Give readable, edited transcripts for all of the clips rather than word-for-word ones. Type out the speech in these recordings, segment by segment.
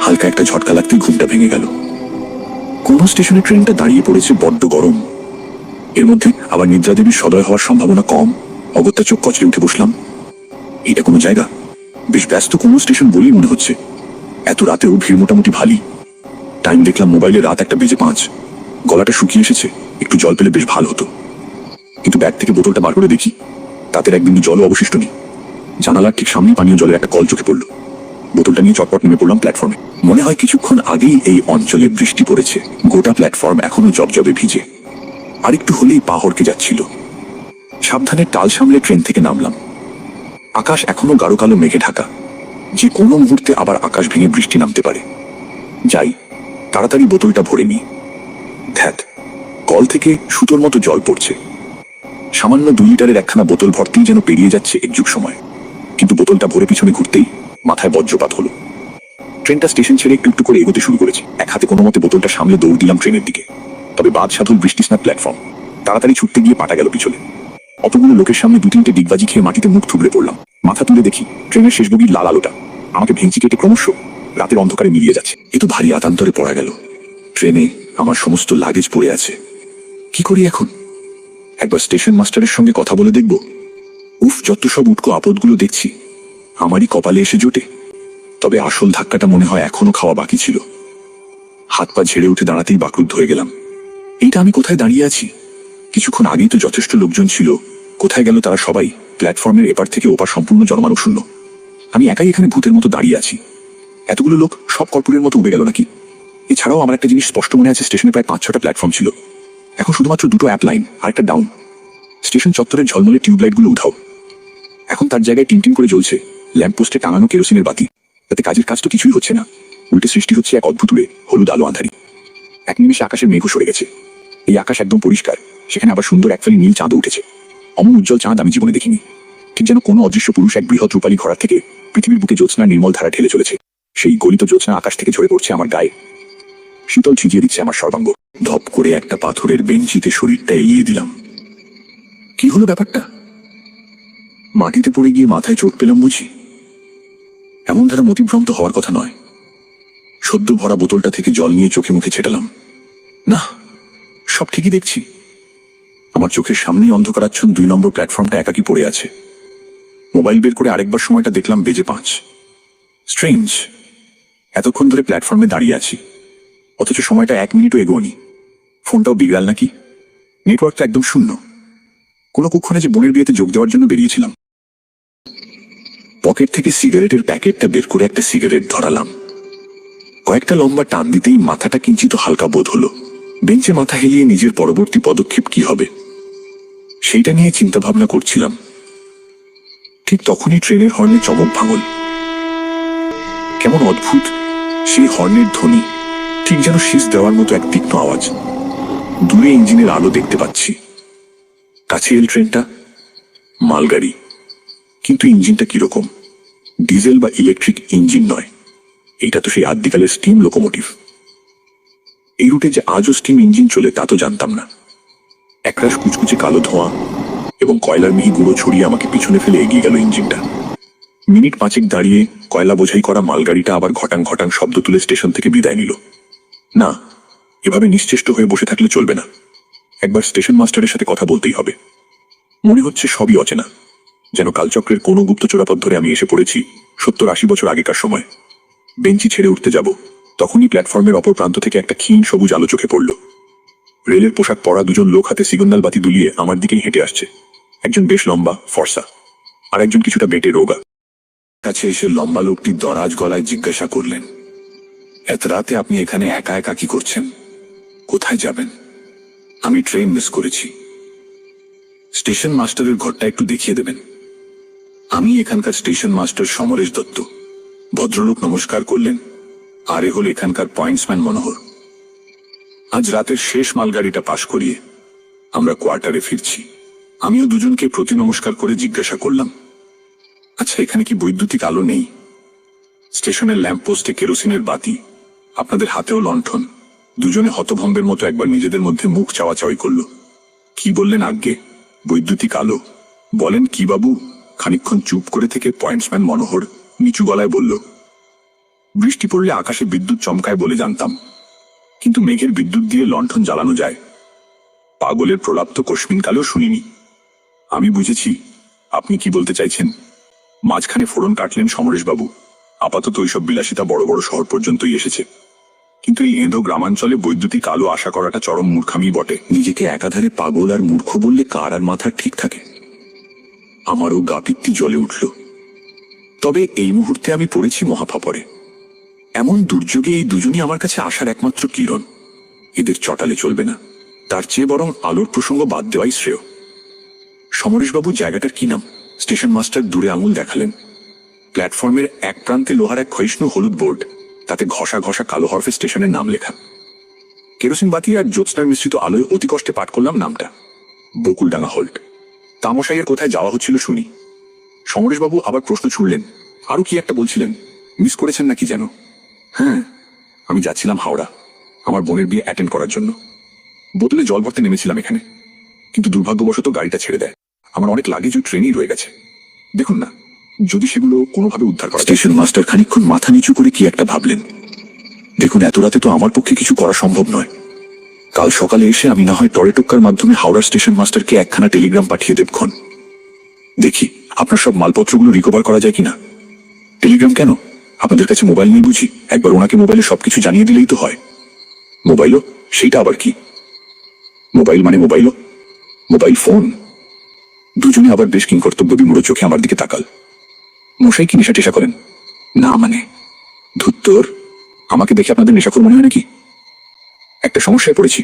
হালকা একটা ঝটকা লাগতেই ঘুমটা ভেঙে গেল। কোন স্টেশনে ট্রেনটা দাঁড়িয়ে পড়েছে, বড্ড গরম, এর মধ্যে আবার নিদ্রা দেবীর সদয় হওয়ার সম্ভাবনা কম। অগত্যা চোখ কচলে উঠে বসলাম। এটা কোনো জায়গা? বেশ ব্যস্ত কোনো স্টেশন বলেই মনে হচ্ছে। এত রাতেও ভিড় মোটামুটি ভালোই। টাইম দেখলাম মোবাইলে, রাত 1:05। গলাটা শুকিয়ে এসেছে, একটু জল পেলে বেশ ভালো হতো। কিন্তু ব্যাগ থেকে বোতলটা বার করে দেখি তাতে এক বিন্দু জলও অবশিষ্ট নেই। জানালার ঠিক সামনে পানীয় জলের একটা কল চোখে পড়ল। বোতলটা নিয়ে চটপট নেমে পড়লাম প্ল্যাটফর্মে। মনে হয় কিছুক্ষণ আগেই এই অঞ্চলে বৃষ্টি পড়েছে। গোটা প্ল্যাটফর্ম এখনো জবজবে ভিজে, আর একটু হলেই পা হড়কে যাচ্ছিল। সাবধানে টাল সামলে ট্রেন থেকে নামলাম। আকাশ এখনো গাঢ় কালো মেঘে ঢাকা। যে কোনো মুহূর্তে আবার আকাশ ভেঙে বৃষ্টি নামতে পারে। যাই, তাড়াতাড়ি বোতলটা ভরে নি। ধ্যাত, কল থেকে সুতোর মতো জল পড়ছে। সামান্য 2 লিটারের একখানা বোতল ভর্তি যেন পেরিয়ে যাচ্ছে একযুগ সময়। কিন্তু বোতলটা ভরে পিছনে ঘুরতেই মাথায় বজ্রপাত হলো। ট্রেনটা স্টেশন ছেড়ে একটু একটু করে এগোতে শুরু করেছে। এক হাতে কোনো মতে বোতলটা সামলে দৌড় দিলাম ট্রেনের দিকে। তবে বাদ সাধুর বৃষ্টিস্নাত প্ল্যাটফর্ম। তাড়াতাড়ি ছুটতে গিয়ে পাটা গেল পিছনে। অতগুলো লোকের সামনে 2-3টে ডিগবাজি খেয়ে মাটিতে মুখ থুবড়ে পড়লাম। মাথা তুলে দেখি ট্রেনের শেষ বগির লাল আলোটা আমাকে ভেঙচি কেটে ক্রমশ রাতের অন্ধকারে মিলিয়ে যাচ্ছে। এ তো ভারী আতান্তরে পড়া গেল। ট্রেনে আমার সমস্ত লাগেজ পড়ে আছে। কি করি এখন? একবার স্টেশন মাস্টারের সঙ্গে কথা বলে দেখব। উফ, যত সব উটকো আপদগুলো দেখছি আমারই কপালে এসে জোটে। তবে আসল ধাক্কাটা মনে হয় এখনো খাওয়া বাকি ছিল। হাত পা ঝেড়ে উঠে দাঁড়াতেই বাকরুদ্ধ হয়ে গেলাম। এইটা আমি কোথায় দাঁড়িয়ে আছি? কিছুক্ষণ আগেই তো যথেষ্ট লোকজন ছিল। কোথায় গেল তারা সবাই? প্ল্যাটফর্মের এপার থেকে ওপার সম্পূর্ণ জনমানব শূন্য। আমি একাই এখানে ভূতের মতো দাঁড়িয়ে আছি। এতগুলো লোক সব কর্পূরের মতো উবে গেল নাকি? এছাড়াও আমার একটা জিনিস স্পষ্ট মনে আছে, স্টেশনে প্রায় 5-6টা প্ল্যাটফর্ম ছিল। এখন শুধুমাত্র 2টো অ্যাপ লাইন আর একটা ডাউন। স্টেশন চত্বরের ঝলমলে টিউবলাইটগুলো উধাও। এখন তার জায়গায় টিনটিন করে জ্বলছে ল্যাম্পপোস্টে টাঙানো কেরোসিনের বাতি। তাতে কাজের কাজ তো কিছুই হচ্ছে না, উল্টে সৃষ্টি হচ্ছে এক অদ্ভুত হলুদ আলো আঁধারি। এক নিমেষে আকাশের মেঘও সরে গেছে। এই আকাশ একদম পরিষ্কার, সেখানে আবার সুন্দর এক ফালি নীল চাঁদও উঠেছে। অমন উজ্জ্বল চাঁদ আমি জীবনে দেখিনি। ঠিক যেন কোনো অদৃশ্য পুরুষ এক বৃহৎ রূপালী ঘোড়ার থেকে পৃথিবীর বুকে জ্যোৎস্নার নির্মল ধারা ঠেলে চলেছে। সেই গলিত জ্যোৎস্না আকাশ থেকে ঝরে পড়ছে আমার গায়ে, শীতল ছিজিয়ে দিচ্ছে আমার সর্বাঙ্গ। ধপ করে একটা পাথরের বেঞ্চিতে শরীরটা এগিয়ে দিলাম। কি হলো ব্যাপারটা? মাটিতে পড়ে গিয়ে মাথায় চোট পেলাম বুঝি? এমন ধারা মতিভ্রান্ত হওয়ার কথা নয়। সদ্য ভরা বোতলটা থেকে জল নিয়ে চোখে মুখে ছেটালাম। না, সব ঠিকই দেখছি। আমার চোখের সামনেই অন্ধকারাচ্ছন্ন 2 নম্বর প্ল্যাটফর্মটা একাকি পড়ে আছে। মোবাইল বের করে আরেকবার সময়টা দেখলাম, বেজে 5। স্ট্রেঞ্জ, এতক্ষণ ধরে প্ল্যাটফর্মে দাঁড়িয়ে আছি, অথচ সময়টা 1 মিনিটও এগোয়নি। ফোনটাও বিগড়াল নাকি? নেটওয়ার্কটা একদম শূন্য। কোনো কুক্ষণে যে বোনের বিয়েতে যোগ দেওয়ার জন্য বেরিয়েছিলাম। পকেট থেকে সিগারেটের প্যাকেটটা বের করে একটা সিগারেট ধরালাম। কয়েকটা লম্বা টান দিতেই মাথাটা কিঞ্চিত হালকা বোধ হলো। বেঞ্চে মাথা হেলিয়ে নিজের পরবর্তী পদক্ষেপ কি হবে সেইটা নিয়ে চিন্তা ভাবনা করছিলাম। ঠিক তখনই ট্রেনের হর্নে চমক ভাঙল। কেমন অদ্ভুত সেই হর্নের ধ্বনি, ঠিক যেন শীষ দেওয়ার মতো এক তীক্ষ্ণ আওয়াজ। দূরে ইঞ্জিনের আলো দেখতে পাচ্ছি। কাছে এল ট্রেনটা, মালগাড়ি। কিন্তু ইঞ্জিনটা কিরকম? ডিজেল বা ইলেকট্রিক ইঞ্জিন নয়, এটা তো সেই আদিকালের স্টিম লোকোমোটিভ। এই রুটে যে আজও স্টিম ইঞ্জিন চলে তা তো জানতাম না। একরাশ কুচকুচে কালো ধোঁয়া এবং কয়লার মিহি গুঁড়ো ছড়িয়ে আমাকে পিছনে ফেলে এগিয়ে গেল ইঞ্জিনটা। মিনিট 5 দাঁড়িয়ে কয়লা বোঝাই করা মালগাড়িটা আবার ঘটাং ঘটাং শব্দ তুলে স্টেশন থেকে বিদায় নিল। না, এভাবে নিশ্চেষ্ট হয়ে বসে থাকলে চলবে না। একবার স্টেশন মাস্টারের সাথে কথা বলতেই হবে। মনে হচ্ছে সবই অচেনা, যেন কালচক্রের কোনো গুপ্তচরাপথ ধরে আমি এসে পড়েছি 70-80 বছর আগেকার সময়। বেঞ্চি ছেড়ে উঠতে যাব, তখনই প্ল্যাটফর্মের অপর প্রান্ত থেকে একটা ক্ষীণ সবুজ আলো চোখে পড়ল। রেলের পোশাক পরা 2জন লোক হাতে সিগন্যাল বাতি দুলিয়ে আমার দিকেই হেঁটে আসছে। একজন বেশ লম্বা ফর্সা, আর একজন কিছুটা বেটে রোগা। কাছে এসে লম্বা লোকটি দরাজ গলায় জিজ্ঞাসা করলেন, এত রাতে আপনি এখানে একা একা কি করছেন? কোথায় যাবেন? আমি ট্রেন মিস করেছি। স্টেশন মাস্টারের ঘরটা একটু দেখিয়ে দেবেন। আমি এখানকার স্টেশন মাস্টার সমরেশ দত্ত। ভদ্রলোক নমস্কার করলেন। আর এ হল এখানকার পয়েন্টসম্যান মনোহর। আজ রাতের শেষ মালগাড়িটা পাশ করিয়ে আমরা কোয়ার্টারে ফিরছি। আমিও দুজনকে প্রতি নমস্কার করে জিজ্ঞাসা করলাম, আচ্ছা এখানে কি বৈদ্যুতিক আলো নেই? স্টেশনের ল্যাম্পপোস্টে কেরোসিনের বাতি, আপনাদের হাতেও লণ্ঠন। দুজনে হতভম্বের মতো একবার নিজেদের মধ্যে মুখ চাওয়াচাওয়ি করল। কি বললেন আজ্ঞে? বৈদ্যুতিক আলো? বলেন কি বাবু? খানিকক্ষণ চুপ করে থেকে পয়েন্টসম্যান মনোহর নিচু গলায় বলল, বৃষ্টি পড়লে আকাশে বিদ্যুৎ চমকায় বলে জানতাম, কিন্তু মেঘের বিদ্যুৎ দিয়ে লণ্ঠন জ্বালানো যায় পাগলের প্রলাপ তো কস্মিন কালেও শুনিনি। আমি বুঝেছি আপনি কি বলতে চাইছেন। মাঝখানে ফোড়ন কাটলেন সমরেশবাবু। আপাতত ওইসব বিলাসিতা বড় বড় শহর পর্যন্তই এসেছে, কিন্তু এই এঁদো গ্রামাঞ্চলে বৈদ্যুতিক আলো আশা করাটা চরম মূর্খামি বটে। নিজেকে একাধারে পাগল আর মূর্খ বললে কার আর মাথা ঠিক থাকে। আমারও গা পিত্তি জ্বলে উঠল। তবে এই মুহূর্তে আমি পড়েছি মহাফাপরে। এমন দুর্যোগে এই দুজনই আমার কাছে আসার একমাত্র কিরণ। এদের চটালে চলবে না, তার চেয়ে বরং আলোর প্রসঙ্গ বাদ দেওয়াই শ্রেয়। সমরেশবাবু জায়গাটার কি নাম? স্টেশন মাস্টার দূরে আঙুল দেখালেন। প্ল্যাটফর্মের এক প্রান্তে লোহার এক ক্ষয়িষ্ণু হলুদ বোর্ড, তাতে ঘষা ঘষা কালো হরফে স্টেশনের নাম লেখা। কেরোসিন বাতি আর জ্যোৎস্নার মিশ্রিত আলোয় অতি কষ্টে পাঠ করলাম নামটা, বকুলডাঙ্গা হল্ট। তামশাইয়ের কোথায় যাওয়া হচ্ছিল শুনি। সমরেশবাবু আবার প্রশ্ন ছুড়লেন, আরো কি একটা বলছিলেন, মিস করেছেন নাকি যেন? হ্যাঁ, আমি যাচ্ছিলাম হাওড়া আমার বোনের বিয়ে অ্যাটেন্ড করার জন্য। বোতলে জল ভরতে নেমেছিলাম এখানে, কিন্তু দুর্ভাগ্যবশত গাড়িটা ছেড়ে দেয়। আমার অনেক লাগেজ ওই ট্রেনেই রয়ে গেছে। দেখুন না, যদি সেগুলো কোনোভাবে উদ্ধার করা। স্টেশন মাস্টার খানিকক্ষণ মাথা নিচু করে কি একটা ভাবলেন। দেখুন, এত রাতে তো আমার পক্ষে কিছু করা সম্ভব নয়। কাল সকালে এসে আমি না হয় টরেটোক্কার মাধ্যমে হাওড়ার স্টেশন মাস্টারকে একখানা টেলিগ্রাম পাঠিয়ে দেবক্ষণ। দেখি আপনার সব মালপত্রগুলো রিকভার করা যায় কিনা। টেলিগ্রাম কেন? আপনাদের কাছে মোবাইল নেই বুঝি? একবার ওনাকে মোবাইলে সবকিছু জানিয়ে দিলেই তো হয়। মোবাইলও? সেইটা আবার কি? মোবাইল মানে মোবাইলও, মোবাইল ফোন। দুজনে আবার বেশ কিংকর্তব্য বিমূঢ় চোখে আমার দিকে তাকাল। মশাই কি নেশা টেশা করেন? না মানে, ধুত্তর, আমাকে দেখে আপনাদের নেশাখোর মনে হয় নাকি? একটা সমস্যায় পড়েছি।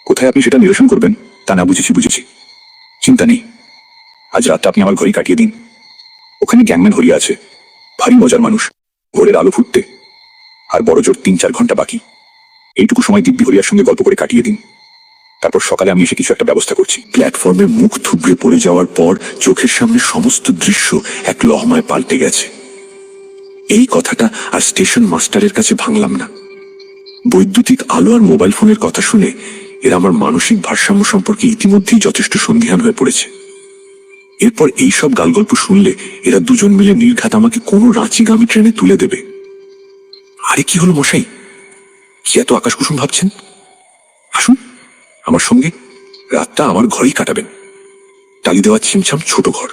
কোথায় আপনি সেটা নিরসন করবেন তা না বুঝেছি। চিন্তা নেই, আজ রাতটা আপনি আমার ঘরেই কাটিয়ে দিন। ওখানে গ্যাংম্যান হরিয়া আছে, ভারী মজার মানুষ। ভোরের আলো ফুটতে আর বড় জোর 3-4 ঘন্টা বাকি। এইটুকু সময় দিব্যি হরিয়ার সঙ্গে গল্প করে কাটিয়ে দিন। তারপর সকালে আমি এসে কিছু একটা ব্যবস্থা করছি। প্ল্যাটফর্মে মুখ থুবড়ে পড়ে যাওয়ার পর চোখের সামনে সমস্ত দৃশ্য এক লহমায় পাল্টে গেছে। এই কথাটা আর স্টেশন মাস্টারের কাছে ভাঙলাম না। বৈদ্যুতিক আলো আর মোবাইল ফোনের কথা শুনে এরা আমার মানসিক ভারসাম্য সম্পর্কে ইতিমধ্যেই যথেষ্ট সন্দিহান হয়ে পড়েছে। এরপর এইসব গালগল্প শুনলে এরা দুজন মিলে নির্ঘাত আমাকে কোনো রাঁচিগামী ট্রেনে তুলে দেবে। আরে কি হলো মশাই, কি এত আকাশ কুসুম ভাবছেন? আসুন আমার সঙ্গে, রাতটা আমার ঘরেই কাটাবেন। টালি দেওয়া ছিমছাম ছোট ঘর,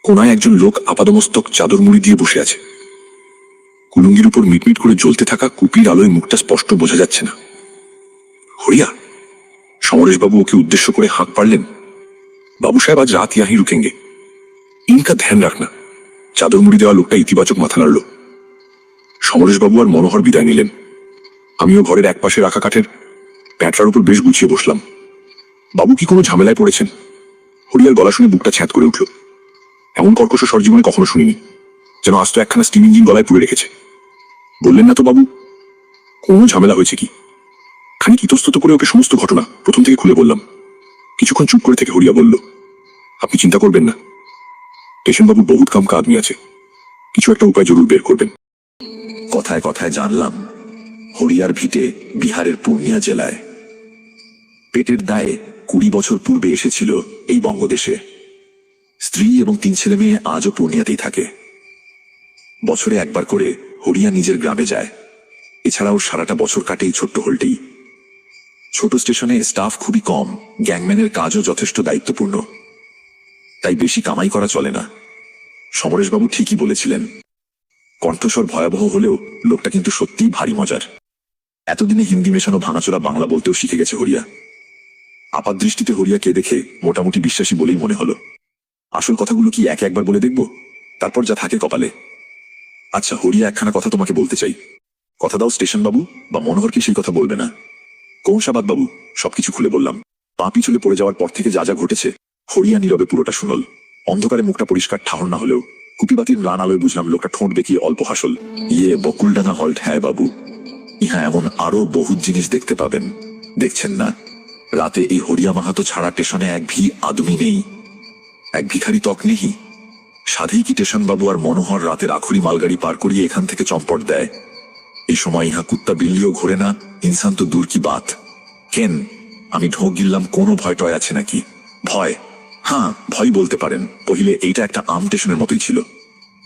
কোনায় একজন লোক আপাদমস্তক চাদর মুড়ি দিয়ে বসে আছে। কুলুঙ্গির উপর মিটমিট করে জ্বলতে থাকা কুপির আলোয় মুখটা স্পষ্ট বোঝা যাচ্ছে না। হরিয়া? সমরেশবাবু ওকে উদ্দেশ্য করে হাঁক পারলেন। বাবু সাহেব আজ রাত ইয়াহি রুকেঙ্গে, ইনকা ধ্যান রাখনা। চাদর মুড়ি দেওয়া লোকটা ইতিবাচক মাথা নাড়ল। সমরেশবাবু আর মনোহর বিদায় নিলেন। আমিও ঘরের এক পাশে রাখা কাঠের প্যাঁটরার উপর বেশ গুছিয়ে বসলাম। বাবু কি কোনো ঝামেলায় পড়েছেন? হরিয়ার গলা শুনে বুকটা ছ্যাঁত করে উঠল। এমন কর্কশ স্বর জীবনে কখনো শুনিনি, যেন আজ তো একখানা স্টিম ইঞ্জিন গলায় পুড়ে রেখেছে। বললেন না তো বাবু, কোনো ঝামেলা হয়েছে কি? খানিক ইতস্তত করে ওকে সমস্ত ঘটনা প্রথম থেকে খুলে বললাম। কিছুক্ষণ চুপ করে থেকে হরিয়া বলল, আপনি চিন্তা করবেন না, স্টেশনবাবু বহুত কামকা আদমি আছে, কিছু একটা উপায় জরুর বের করবেন। কথায় কথায় জানলাম হরিয়ার ভিটে বিহারের পূর্ণিয়া জেলায়। পেটের দায়ে 20 বছর পূর্বে এসেছিল এই বঙ্গদেশে। স্ত্রী এবং 3 ছেলে মেয়ে আজও পূর্ণিয়াতেই থাকে। বছরে একবার করে হরিয়া নিজের গ্রামে যায়। এছাড়াও সারাটা বছর কাটে এই ছোট্ট হোল্টেই। ছোট স্টেশনে স্টাফ খুবই কম, গ্যাংম্যানের কাজও যথেষ্ট দায়িত্বপূর্ণ, তাই বেশি কামাই করা চলে না। সমরেশবাবু ঠিকই বলেছিলেন। কণ্ঠস্বর ভয়াবহ হলেও লোকটা কিন্তু সত্যিই ভারী মজার। এতদিনে হিন্দি মেশানো ভাঙাচোরা বাংলা বলতেও শিখে গেছে হরিয়া। আপাত দৃষ্টিতে হরিয়াকে দেখে মোটামুটি বিশ্বাসী বলেই মনে হলো। আসল কথাগুলো কি একে একবার বলে দেখব, তারপর যা থাকে কপালে। আচ্ছা হরিয়া, একখানা কথা তোমাকে বলতে চাই। কথা দাও স্টেশন বাবু বা মনোহরকে সেই কথা বলবে না। কৌশাবাদ বাবু সবকিছু খুলে বললাম। পা পিছলে পড়ে যাওয়ার পর থেকে যা যা ঘটেছে হরিয়া নীরবে পুরোটা শুনল। অন্ধকারে মুখটা পরিষ্কার ঠাহর না হলেও কুপিবাতির রান আলোয় বুঝলাম লোকটা ঠোঁট বেঁকিয়ে অল্প হাসল। ইয়ে বকুলডাঙ্গা হল্ট? হ্যাঁ বাবু, ইহা এমন আরো বহু জিনিস দেখতে পাবেন। দেখছেন না, রাতে এই হরিয়া মাহাতো ছাড়া স্টেশনে এক ভি আদমি নেই, এক ভিখারি তক নেই। সাধেই কি স্টেশন বাবু আর মনোহর রাতের আখুরি মালগাড়ি পার করিয়ে এখান থেকে চম্পট দেয়। এই সময় ইহা কুত্তা বিল্লিও ঘোরে না, ইনসান তো দূর কি বাত। কেন আমি ঢোক গিললাম, কোনো ভয় টয় আছে নাকি? ভয়? হ্যাঁ, ভয় বলতে পারেন। পহিলে এইটা একটা আম স্টেশনের মতোই ছিল।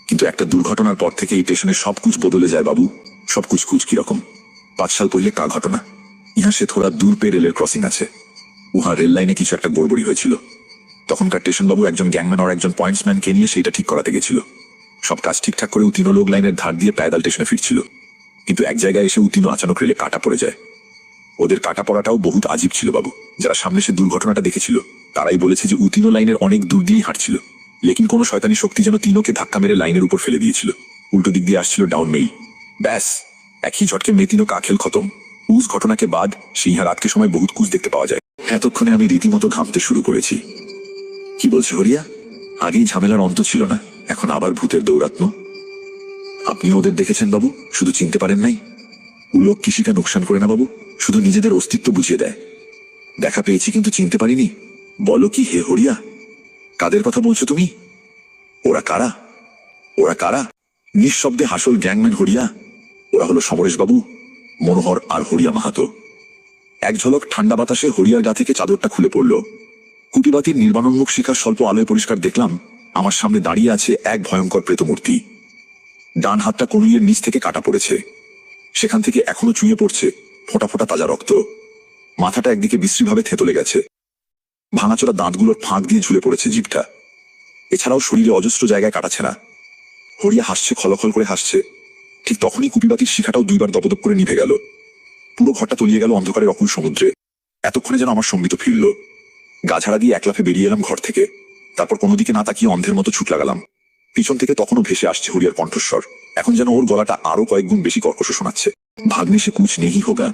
কিন্তু একটা দুর্ঘটনার পর থেকে এই স্টেশনে সবকুছ বদলে যায় বাবু। সবকুছ কুছ কিরকম 5 সাল পहिले কা ঘটনা। ইহা সে থোড়া দূর পে রেলের ক্রসিং আছে। উহা রেল লাইনে কিছু একটা গড়বড়ি হয়েছিল। তখনকার স্টেশন বাবু একজন গ্যাংম্যান আর একজন পয়েন্টসম্যানকে নিয়ে সেইটা ঠিক করাতে গেছিল। সব কাজ ঠিকঠাক করে উতিনো লোক লাইনের ধার দিয়ে প্যাদাল স্টেশনে ফিরছিল। কিন্তু এক জায়গায় এসে উতিনো আচানক রেলে কাটা পড়ে যায়। ওদের কাটা পড়াটাও বহুত আজীব ছিল বাবু। যারা সামনে সে দুর্ঘটনাটা দেখেছিল তারাই বলেছে যে উতিনো লাইনের অনেক দূর দিয়েই হাঁটছিল, লেকিন কোনো শয়তানি শক্তি যেন তিনোকে ধাক্কা মেরে লাইনের উপর ফেলে দিয়েছিল। উল্টো দিক দিয়ে আসছিল ডাউন মেইল। ব্যাস একই ঝটকে মেতিনো কাখেল খতম। উস ঘটনাকে বাদ সিংহা রাতকে সময় বহুত কুচ দেখতে পাওয়া যায়। এতক্ষণে আমি রীতিমতো ঘামতে শুরু করেছি। কি বলছো হরিয়া? আগেই ঝামেলার অন্ত ছিল না, এখন আবার ভূতের দৌরাত্ম। আপনি ওদের দেখেছেন বাবু, শুধু চিনতে পারেন নাই? উলোক কৃষিটা নোকসান করে না বাবু, শুধু নিজেদের অস্তিত্ব বুঝিয়ে দেয়। দেখা পেয়েছি কিন্তু চিনতে পারিনি। বলো কি হে হরিয়া? কাদের কথা বলছো তুমি? ওরা কারা? ওরা কারা? নিঃশব্দে হাসল গ্যাংম্যান হরিয়া। ওরা হলো সমরেশ বাবু, মনোহর আর হরিয়া মাহাতো। এক ঝলক ঠান্ডা বাতাসে হরিয়ার গা থেকে চাদরটা খুলে পড়ল। কুপিবাতির নির্বাণোন্মুখ শিখার স্বল্প আলোয় পরিষ্কার দেখলাম আমার সামনে দাঁড়িয়ে আছে এক ভয়ঙ্কর প্রেতমূর্তি। ডান হাতটা কনুইয়ের নিচ থেকে কাটা পড়েছে, সেখান থেকে এখনো চুইয়ে পড়ছে ফোঁটা ফোঁটা তাজা রক্ত। মাথাটা একদিকে বিশ্রীভাবে থেতলে গেছে, ভাঙাচোরা দাঁতগুলোর ফাঁক দিয়ে ঝুলে পড়েছে জিভটা। এছাড়াও শরীরে অজস্র জায়গায় কাটাছে না। হরিয়া হাসছে, খলখল করে হাসছে। ঠিক তখনই কুপিবাতির শিখাটাও দুইবার দপদপ করে নিভে গেল। পুরো ঘরটা তলিয়ে গেল অন্ধকারের অকুল সমুদ্রে। এতক্ষণে যেন আমার সঙ্গীত ফিরল। গা ঝাড়া দিয়ে এক লাফে বেরিয়ে এলাম ঘর থেকে। তারপর কোনো দিকে না তাকিয়ে অন্ধের মতো ছুট লাগালাম। পিছন থেকে তখনও ভেসে আসছে হরিয়ার কণ্ঠস্বর। এখন যেন ওর গলাটা আরো কয়েক গুণ বেশি কর্কশ শোনাচ্ছে। ভাগ্নে সে কুছ নেহি হোগা,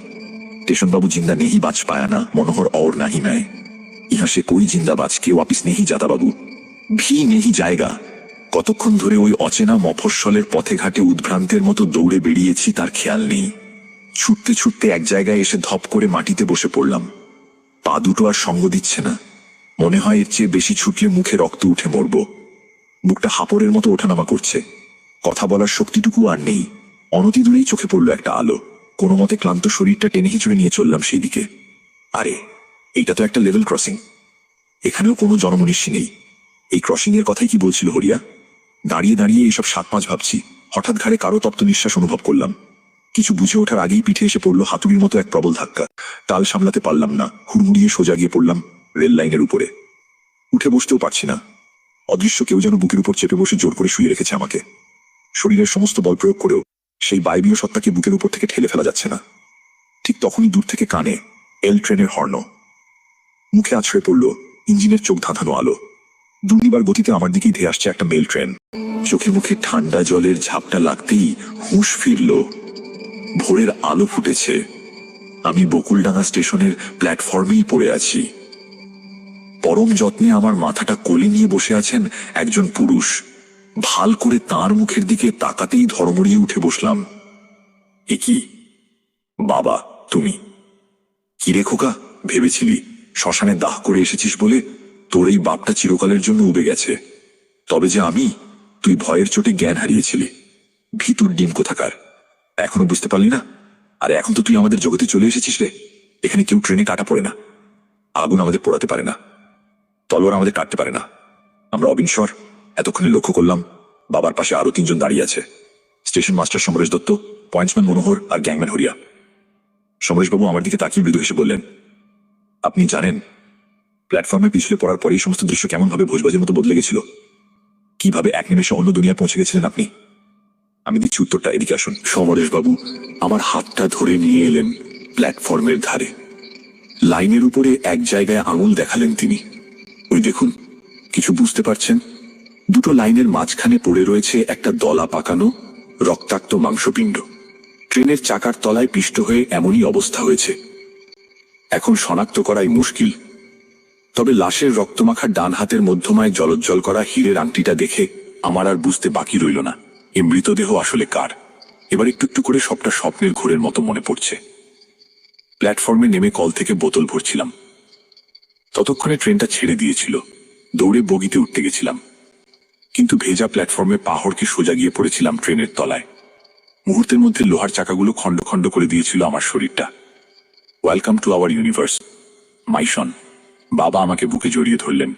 स्टेशन बाबू जिंदा नहीं बाज पाया ना मनोहर और ना ही मैं। यहाँ से कोई जिंदा बाज के वापिस नहीं जाता बाबू, भी नहीं जाएगा। কতক্ষণ ধরে ওই অচেনা মফস্বলের পথে ঘাটে উদ্ভ্রান্তের মতো দৌড়ে বেরিয়েছি তার খেয়াল নেই। ছুটতে ছুটতে এক জায়গায় এসে ধপ করে মাটিতে বসে পড়লাম। পা দুটো আর সঙ্গ দিচ্ছে না। মনে হয় এর চেয়ে বেশি ছুটলে মুখে রক্ত উঠে মরব। বুকটা হাপড়ের মতো ওঠানামা করছে, কথা বলার শক্তিটুকু আর নেই। অনতি দূরেই চোখে পড়ল একটা আলো। কোনো মতে ক্লান্ত শরীরটা টেনে হিচড়ে নিয়ে চললাম সেই দিকে। আরে এইটা তো একটা লেভেল ক্রসিং, এখানেও কোনো জনমনীষী নেই। এই ক্রসিং এর কথাই কি বলছিল হরিয়া? দাঁড়িয়ে দাঁড়িয়ে এইসব 7-5 ভাবছি, হঠাৎ ঘাড়ে কারো তপ্ত নিঃশ্বাস অনুভব করলাম। কিছু বুঝে ওঠার আগেই পিঠে এসে পড়লো হাতুড়ির মতো এক প্রবল ধাক্কা। তাল সামলাতে পারলাম না, হুড়মুড়িয়ে সোজা গিয়ে পড়লাম রেল লাইনের উপরে। উঠে বসতেও পারছি না। অদৃশ্য কেউ যেন বুকের উপর চেপে বসে জোর করে শুয়ে রেখেছে আমাকে। শরীরের সমস্ত বল প্রয়োগ করেও সেই বায়বীয় সত্তাকে বুকের উপর থেকে ঠেলে ফেলা যাচ্ছে না। ঠিক তখনই দূর থেকে কানে এল ট্রেনের হর্ন। মুখে আছড়ে পড়ল ইঞ্জিনের চোখ ধাঁধানো আলো। দুর্নিবার গতিতে আমার দিকেই ধেয়ে আসছে একটা মেল ট্রেন। চোখে মুখে ঠান্ডা জলের ঝাপটা লাগতেই হুঁশ ফিরল। ভোরের আলো ফুটেছে। আমি বকুলডাঙ্গা স্টেশনের প্ল্যাটফর্মেই পড়ে আছি। পরম যত্নে আমার মাথাটা কোলে নিয়ে বসে আছেন একজন পুরুষ। ভাল করে তার মুখের দিকে তাকাতেই ধর্মড়িয়ে উঠে বসলাম। এ কি বাবা তুমি? কিরে খোকা, ভেবেছিলি শ্মশানে দাহ করে এসেছিস বলে তোর এই বাপটা চিরকালের জন্য উবে গেছে। তবে যে আমি, তুই ভয়ের চোটে জ্ঞান হারিয়েছিলি। ভিতুর ডিম কোথাকার, এখনো বুঝতে পারলি না? আরে এখন তো তুই আমাদের জগতে চলে এসেছিস রে। এখানে কেউ ট্রেনে কাটা পড়ে না, আগুন আমাদের পোড়াতে পারে না, তলোয়ার আমাদের কাটতে পারে না। আমরা অবিনশ্বর। এতক্ষণে লক্ষ্য করলাম বাবার পাশে আরো 3 জন দাঁড়িয়ে আছে। Station master Samaresh Dutta, pointsman Manohar আর গ্যাংম্যান হরিয়া। সমরেশবাবু আমার দিকে তাকিয়ে মৃদু হেসে বললেন, আপনি জানেন প্ল্যাটফর্মে পিছলে পড়ার পরে এই সমস্ত দৃশ্য কেমন ভাবে ভোজবাজের মতো বদলে গেছিল? কিভাবে এক নিমেষে অন্য দুনিয়ায় পৌঁছে গেছিলেন আপনি? আমি দিচ্ছি উত্তরটা, এদিকে আসুন। সমরেশবাবু আমার হাতটা ধরে নিয়ে এলেন প্ল্যাটফর্মের ধারে। লাইনের উপরে এক জায়গায় আঙুল দেখালেন তিনি। ওই দেখুন, কিছু বুঝতে পারছেন? দুটো লাইনের মাঝখানে পড়ে রয়েছে একটা দলা পাকানো রক্তাক্ত মাংসপিণ্ড। ট্রেনের চাকার তলায় পিষ্ট হয়ে এমনই অবস্থা হয়েছে। এখন শনাক্ত করাই মুশকিল, তবে লাশের রক্তমাখা ডান হাতের মধ্যমায় জলজ্জল করা হীরের আংটিটা দেখে আমার আর বুঝতে বাকি রইল না এ মৃতদেহ আসলে কার। এবার একটু একটু করে সবটা স্বপ্নের ঘোরের মতো মনে পড়ছে। প্ল্যাটফর্মে নেমে কল থেকে বোতল ভরছিলাম। ততক্ষণে ট্রেনটা ছেড়ে দিয়েছিল। দৌড়ে বগিতে উঠতে গেছিলাম, কিন্তু ভেজা প্ল্যাটফর্মে পাহড়কে সোজা গিয়ে পড়েছিলাম ট্রেনের তলায়। মুহূর্তের মধ্যে লোহার চাকাগুলো খণ্ড খণ্ড করে দিয়েছিল আমার শরীরটা। Welcome to our universe my son. বাবা আমাকে বুকে জড়িয়ে ধরলেন।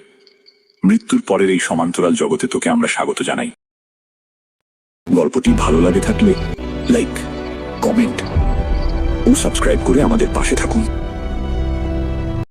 মৃত্যুর পরের এই সমান্তরাল জগতে তোকে আমরা স্বাগত জানাই। গল্পটি ভালো লাগে থাকলে লাইক, কমেন্ট ও সাবস্ক্রাইব করে আমাদের পাশে থাকুন।